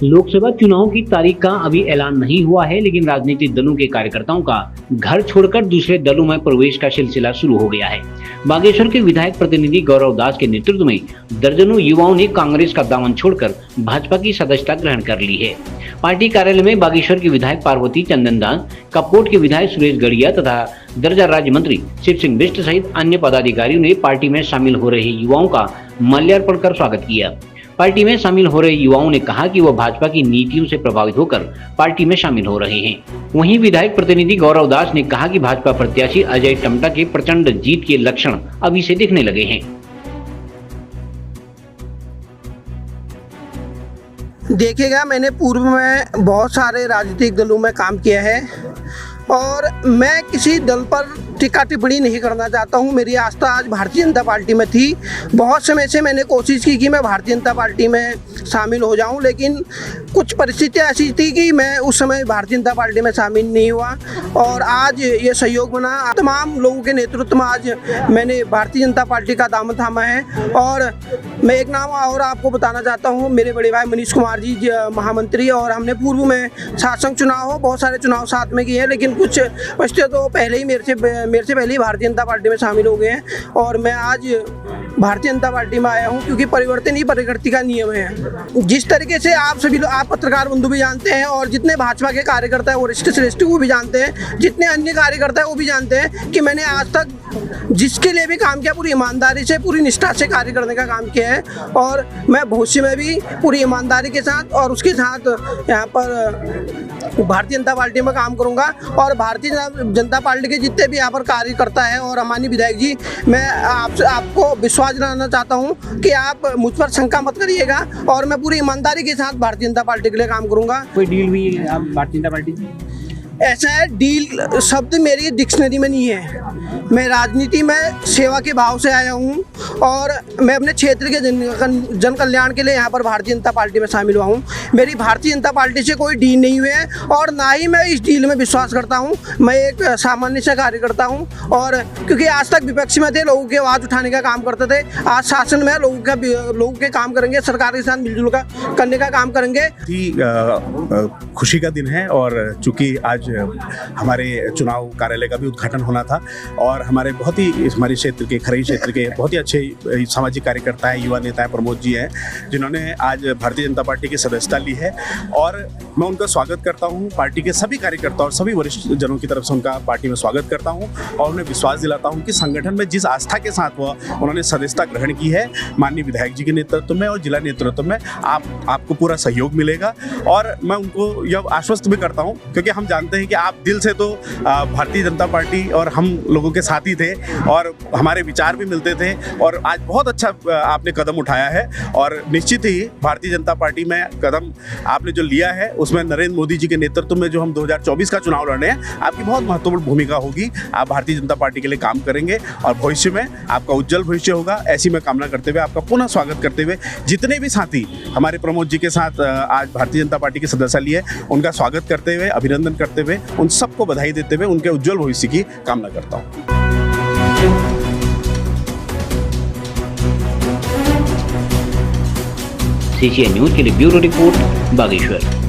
लोकसभा चुनाव की तारीख का अभी ऐलान नहीं हुआ है, लेकिन राजनीतिक दलों के कार्यकर्ताओं का घर छोड़कर दूसरे दलों में प्रवेश का सिलसिला शुरू हो गया है। बागेश्वर के विधायक प्रतिनिधि गौरव दास के नेतृत्व में दर्जनों युवाओं ने कांग्रेस का दामन छोड़कर भाजपा की सदस्यता ग्रहण कर ली है। पार्टी कार्यालय में बागेश्वर के विधायक पार्वती चंदन दास, कपकोट के विधायक सुरेश गड़िया तथा दर्जा राज्य मंत्री शिव सिंह बिष्ट सहित अन्य पदाधिकारियों ने पार्टी में शामिल हो रहे युवाओं का माल्यार्पण कर स्वागत किया। पार्टी में शामिल हो रहे युवाओं ने कहा कि वह भाजपा की नीतियों से प्रभावित होकर पार्टी में शामिल हो रहे हैं। वहीं विधायक प्रतिनिधि गौरव दास ने कहा कि भाजपा प्रत्याशी अजय टमटा के प्रचंड जीत के लक्षण अभी से दिखने लगे हैं। देखिएगा, मैंने पूर्व में बहुत सारे राजनीतिक दलों में काम किया है और मैं किसी दल पर टीका टिप्पणी नहीं करना चाहता हूं। मेरी आस्था आज भारतीय जनता पार्टी में थी। बहुत समय से मैंने कोशिश की कि मैं भारतीय जनता पार्टी में शामिल हो जाऊं, लेकिन कुछ परिस्थितियां ऐसी थी कि मैं उस समय भारतीय जनता पार्टी में शामिल नहीं हुआ और आज ये सहयोग बना। तमाम लोगों के नेतृत्व में आज मैंने भारतीय जनता पार्टी का दामन थामा है। और मैं एक नाम और आपको बताना चाहता हूँ, मेरे बड़े भाई मनीष कुमार जी महामंत्री, और हमने पूर्व में शासन चुनाव हो बहुत सारे चुनाव साथ में किए हैं, लेकिन कुछ बच्चे तो पहले ही मेरे से पहले ही भारतीय जनता पार्टी में शामिल हो गए हैं। और मैं आज भारतीय जनता पार्टी में आया हूं क्योंकि परिवर्तन ही प्रकृति का नियम है। जिस तरीके से आप सभी लोग, आप पत्रकार बंधु भी जानते हैं और जितने भाजपा के कार्यकर्ता है वरिष्ठ श्रेष्ठ वो भी जानते हैं, जितने अन्य कार्यकर्ता है वो भी जानते हैं कि मैंने आज तक जिसके लिए भी काम किया पूरी ईमानदारी से, पूरी निष्ठा से कार्य करने का काम किया है। और मैं भविष्य में भी पूरी ईमानदारी के साथ और उसके साथ यहाँ पर भारतीय जनता पार्टी में काम करूँगा। और भारतीय जनता पार्टी के जितने भी यहाँ पर कार्यकर्ता है और हमारे विधायक जी, मैं आपको विश्वास दिलाना चाहता हूँ कि आप मुझ पर शंका मत करिएगा और मैं पूरी ईमानदारी के साथ भारतीय जनता पार्टी के लिए काम करूँगा। कोई डील भी है आप भारतीय जनता पार्टी से? ऐसा है, डील शब्द मेरी डिक्शनरी में नहीं है। मैं राजनीति में सेवा के भाव से आया हूँ और मैं अपने क्षेत्र के जन कल्याण के लिए यहाँ पर भारतीय जनता पार्टी में शामिल हुआ हूँ। मेरी भारतीय जनता पार्टी से कोई डील नहीं हुई है और ना ही मैं इस डील में विश्वास करता हूँ। मैं एक सामान्य सा कार्यकर्ता हूँ और क्योंकि आज तक विपक्ष में थे, लोगों की आवाज़ उठाने का काम करते थे, आज शासन में लोगों के काम करेंगे, सरकार के साथ मिलजुल कर करने का काम करेंगे। खुशी का दिन है और चूँकि आज हमारे चुनाव कार्यालय का भी उद्घाटन होना था और हमारे बहुत ही हमारे क्षेत्र के खरई क्षेत्र के बहुत ही अच्छे सामाजिक कार्यकर्ता हैं, युवा नेता हैं, प्रमोद जी हैं, जिन्होंने आज भारतीय जनता पार्टी की सदस्यता ली है। और मैं उनका स्वागत करता हूं, पार्टी के सभी कार्यकर्ता और सभी वरिष्ठ जनों की तरफ से उनका पार्टी में स्वागत करता हूं और उन्हें विश्वास दिलाता हूं कि संगठन में जिस आस्था के साथ उन्होंने सदस्यता ग्रहण की है माननीय विधायक जी के नेतृत्व में और जिला नेतृत्व में, आपको पूरा सहयोग मिलेगा। और मैं उनको यह आश्वस्त भी करता हूँ क्योंकि हम जानते हैं कि आप दिल से तो भारतीय जनता पार्टी और हम लोगों के साथी थे और हमारे विचार भी मिलते थे और आज बहुत अच्छा आपने कदम उठाया है और निश्चित ही भारतीय जनता पार्टी में कदम आपने जो लिया है उसमें नरेंद्र मोदी जी के नेतृत्व में जो हम 2024 का चुनाव लड़ रहे हैं, आपकी बहुत महत्वपूर्ण भूमिका होगी। आप भारतीय जनता पार्टी के लिए काम करेंगे और भविष्य में आपका उज्जवल भविष्य होगा, ऐसी मैं कामना करते हुए आपका पुनः स्वागत करते हुए जितने भी साथी हमारे प्रमोद जी के साथ आज भारतीय जनता पार्टी की सदस्यता लिए उनका स्वागत करते हुए, अभिनंदन करते हुए, उन सबको बधाई देते हुए उनके उज्जवल भविष्य की कामना करता हूँ। CCN न्यूज़ के लिए ब्यूरो रिपोर्ट, बागेश्वर।